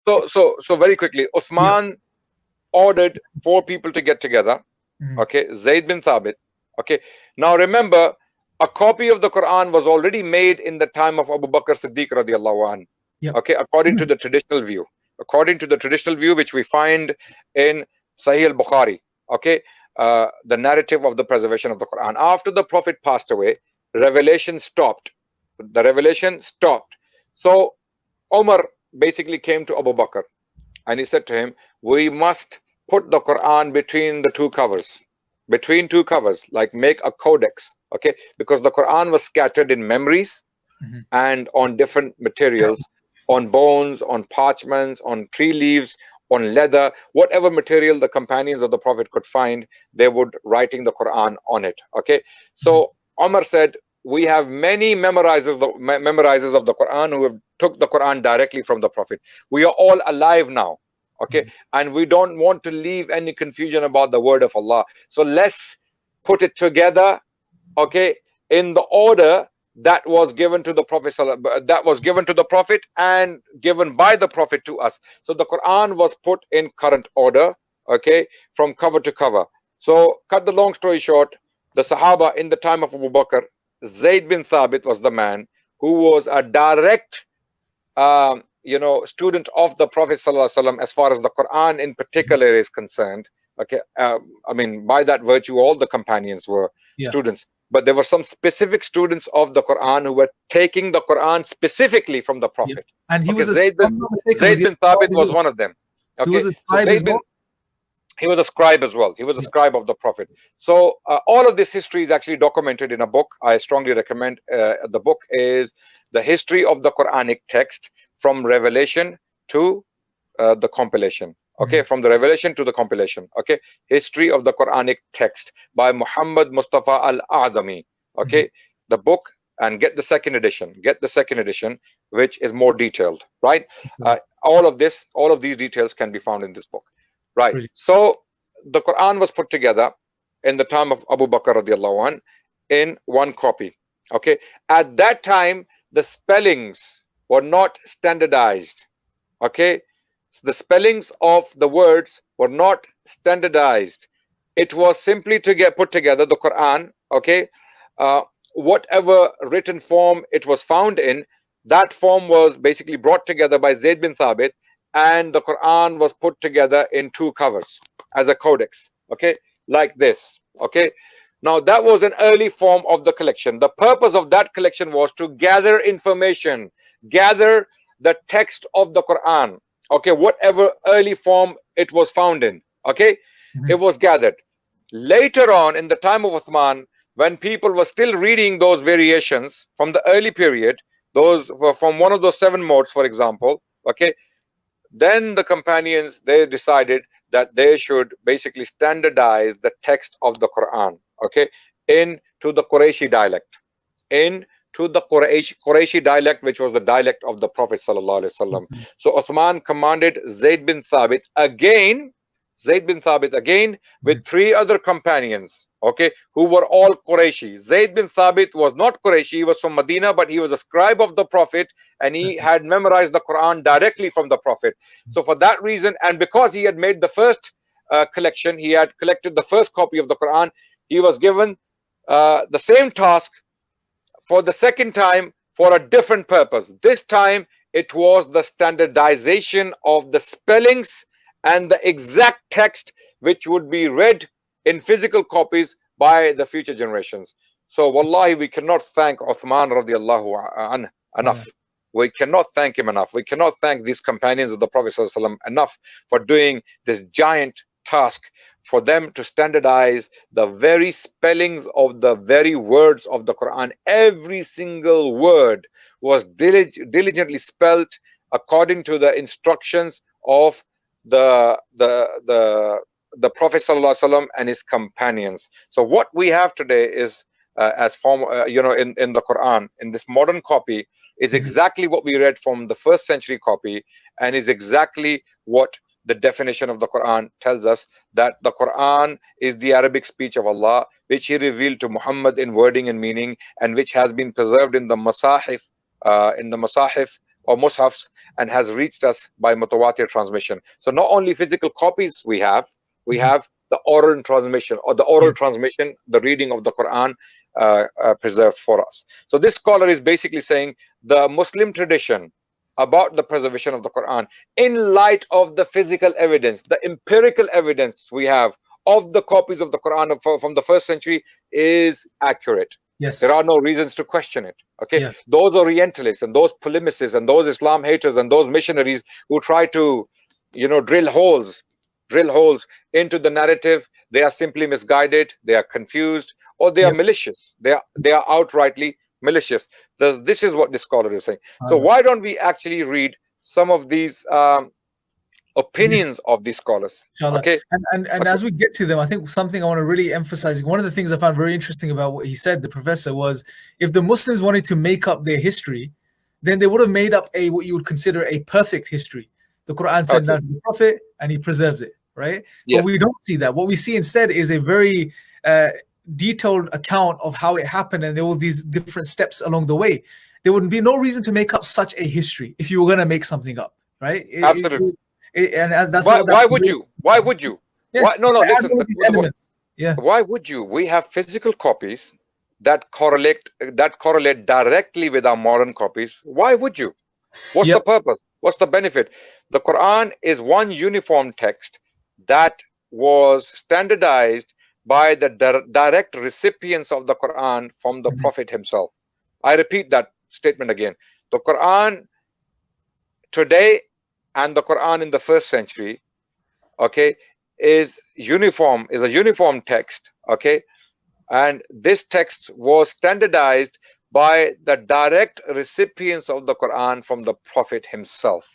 So very quickly, Yeah. Uthman ordered four people to get together. Mhm. Okay, Zayd bin Thabit. Okay, now remember, a copy of the Quran was already made in the time of Abu Bakr Siddiq radiallahu anh. Yep. Okay, according to the traditional view. According to the traditional view, which we find in Sahih al-Bukhari. Okay, the narrative of the preservation of the Quran. After the Prophet passed away, revelation stopped. The revelation stopped. So Omar basically came to Abu Bakr and he said to him, we must put the Quran between the two covers. Between two covers, like make a codex. Okay, because the Quran was scattered in memories Mhm. and on different Yeah. materials, on bones, on parchments, on tree leaves, on leather, whatever material the companions of the Prophet could find, they would writing the Quran on it. Okay, Mhm. so Omar said, we have many memorizers of the Quran who have took the Quran directly from the Prophet. We are all alive now. Okay, Mhm. and we don't want to leave any confusion about the word of Allah. So let's put it together, okay, in the order that was given to the Prophet, that was given to the Prophet and given by the Prophet to us. So the Quran was put in current order, okay, from cover to cover. So cut the long story short, the Sahaba in the time of Abu Bakr, Zayd bin Thabit was the man who was a direct student of the Prophet ﷺ as far as the Quran in particular is concerned. Okay, I mean, by that virtue, all the companions were Yeah. students, but there were some specific students of the Quran who were taking the Quran specifically from the Yeah. Prophet. And he Okay, was a, if I'm not mistaken, was Zayd he a bin Thabit scribe as was well? one of them. He was Okay, a so scribe as Zayd bin well. he was a scribe as well. He was a Yeah. scribe of the Prophet. So all of this history is actually documented in a book. I strongly recommend. The book is the history of the Quranic text from revelation to the compilation. Okay, Mhm. from the revelation to the compilation. Okay, history of the Quranic text by Muhammad Mustafa Al-Adami. Mhm. Okay, the book, and get the second edition. Get the second edition, which is more detailed. Right. Okay. All of these details can be found in this book. Right. Brilliant. So the Quran was put together in the time of Abu Bakr radiallahu anh in one copy. Okay. At that time, the spellings were not standardized. Okay. The spellings of the words were not standardized. It was simply to get put together the Quran. Okay. Uh, Whatever written form it was found in, that form was basically brought together by Zayd bin Thabit, and the Quran was put together in two covers as a codex. Okay, like this. Okay, now that was an early form of the collection. The purpose of that collection was to gather information, gather the text of the Quran. Okay, whatever early form it was found in. Okay, it Mhm. was gathered. Later on, in the time of Uthman, when people were still reading those variations from the early period, those were from one of those seven modes, for example. Okay, then the companions, they decided that they should basically standardize the text of the Quran, okay, into the Qurayshi dialect, into the Qurayshi dialect, which was the dialect of the Prophet sallallahu alaihi wasallam. Awesome. So Uthman commanded Zayd bin Thabit again Mhm. with three other companions, okay, who were all Qurayshi. Zayd bin Thabit was not Qurayshi, he was from Medina, but he was a scribe of the Prophet and he That's it. had memorized the Quran directly from the Prophet. So for that reason, and because he had made the first collection, he had collected the first copy of the Quran, he was given the same task for the second time for a different purpose. This time it was the standardization of the spellings and the exact text which would be read in physical copies by the future generations. So wallahi, we cannot thank Uthman radiallahu Yeah. enough. We cannot thank him enough. We cannot thank these companions of the Prophet ﷺ enough for doing this giant task, for them to standardize the very spellings of the very words of the Quran. Every single word was diligently spelt according to the instructions of the Prophet ﷺ and his companions. So what we have today is as form in the Quran, in this modern copy, is Mhm. exactly what we read from the first century copy, and is exactly what the definition of the Quran tells us, that the Quran is the Arabic speech of Allah, which He revealed to Muhammad in wording and meaning, and which has been preserved in the Masahif, or mushafs, and has reached us by mutawatir transmission. So not only physical copies we have the oral transmission, or the oral Yeah. transmission, the reading of the Quran preserved for us. So this scholar is basically saying the Muslim tradition about the preservation of the Quran, in light of the physical evidence, the empirical evidence we have of the copies of the Quran from the first century, is accurate. There Yes. are no reasons to question it. Okay, Yeah. those Orientalists and those polemicists and those Islam haters and those missionaries who try to, drill holes into the narrative, they are simply misguided, they are confused, or they are Yep. malicious. They are outrightly malicious. This is what this scholar is saying. So Allah. why don't we actually read some of these Yes. opinions of these scholars? Inshallah. Okay, And okay, as we get to them, I think something I want to really emphasize. One of the things I found very interesting about what he said, the professor, was if the Muslims wanted to make up their history, then they would have made up a what you would consider a perfect history. The Quran sent okay, down to the Prophet, and he preserves it, right? But yes, we don't see that. What we see instead is a very detailed account of how it happened, and there were these different steps along the way. There would be no reason to make up such a history if you were going to make something up, right? absolutely. And that's Why what that. why would you? Why would you? Yeah, Why? No, no. add Listen. all of these elements. Yeah. Why would you? We have physical copies that correlate directly with our modern copies. Why would you? What's the Yep. purpose? What's the benefit? The Quran is one uniform text that was standardized by the direct recipients of the Quran from the Mhm. Prophet himself. I repeat that statement again. The Quran today and the Quran in the first century, okay, is a uniform text, okay, and this text was standardized by the direct recipients of the Quran from the Prophet himself.